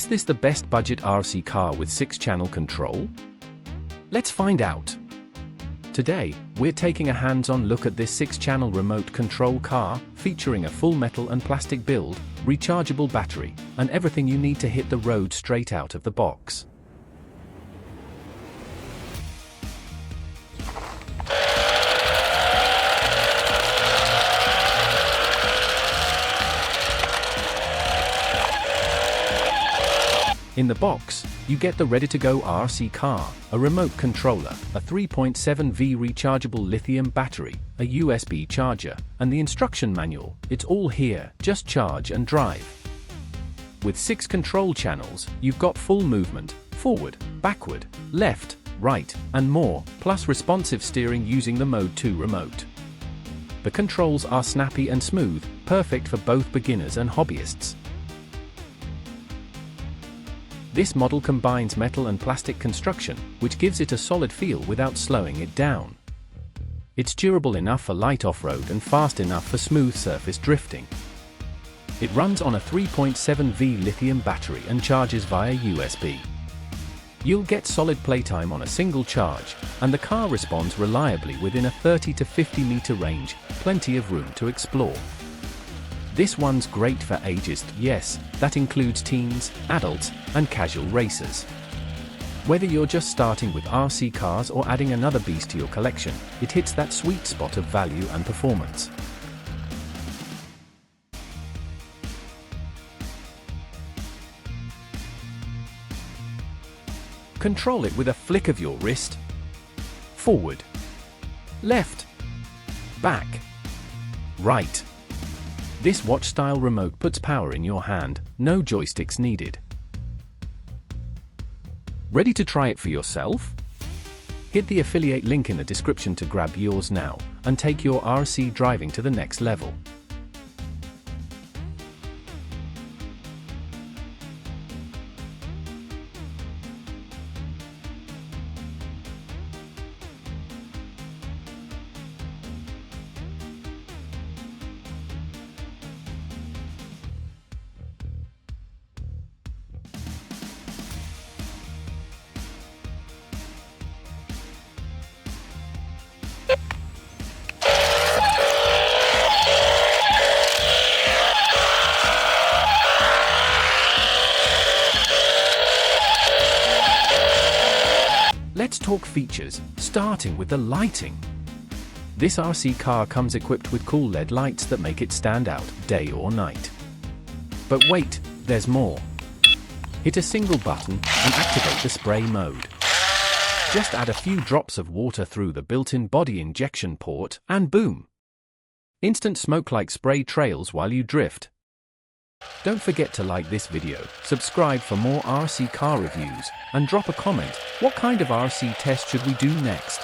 Is this the best budget RC car with 6-channel control? Let's find out. Today, we're taking a hands-on look at this 6-channel remote control car, featuring a full metal and plastic build, rechargeable battery, and everything you need to hit the road straight out of the box. In the box, you get the ready-to-go RC car, a remote controller, a 3.7V rechargeable lithium battery, a USB charger, and the instruction manual. It's all here, just charge and drive. With 6 control channels, you've got full movement, forward, backward, left, right, and more, plus responsive steering using the Mode 2 remote. The controls are snappy and smooth, perfect for both beginners and hobbyists. This model combines metal and plastic construction, which gives it a solid feel without slowing it down. It's durable enough for light off-road and fast enough for smooth surface drifting. It runs on a 3.7V lithium battery and charges via USB. You'll get solid playtime on a single charge, and the car responds reliably within a 30 to 50 meter range, plenty of room to explore. This one's great for ageist, yes, that includes teens, adults, and casual racers. Whether you're just starting with RC cars or adding another beast to your collection, it hits that sweet spot of value and performance. Control it with a flick of your wrist. Forward, left, back, right. This watch-style remote puts power in your hand, no joysticks needed. Ready to try it for yourself? Hit the affiliate link in the description to grab yours now, and take your RC driving to the next level. Let's talk features, starting with the lighting. This RC car comes equipped with cool LED lights that make it stand out, day or night. But wait, there's more. Hit a single button and activate the spray mode. Just add a few drops of water through the built-in body injection port, and boom! Instant smoke-like spray trails while you drift. Don't forget to like this video, subscribe for more RC car reviews, and drop a comment. What kind of RC test should we do next?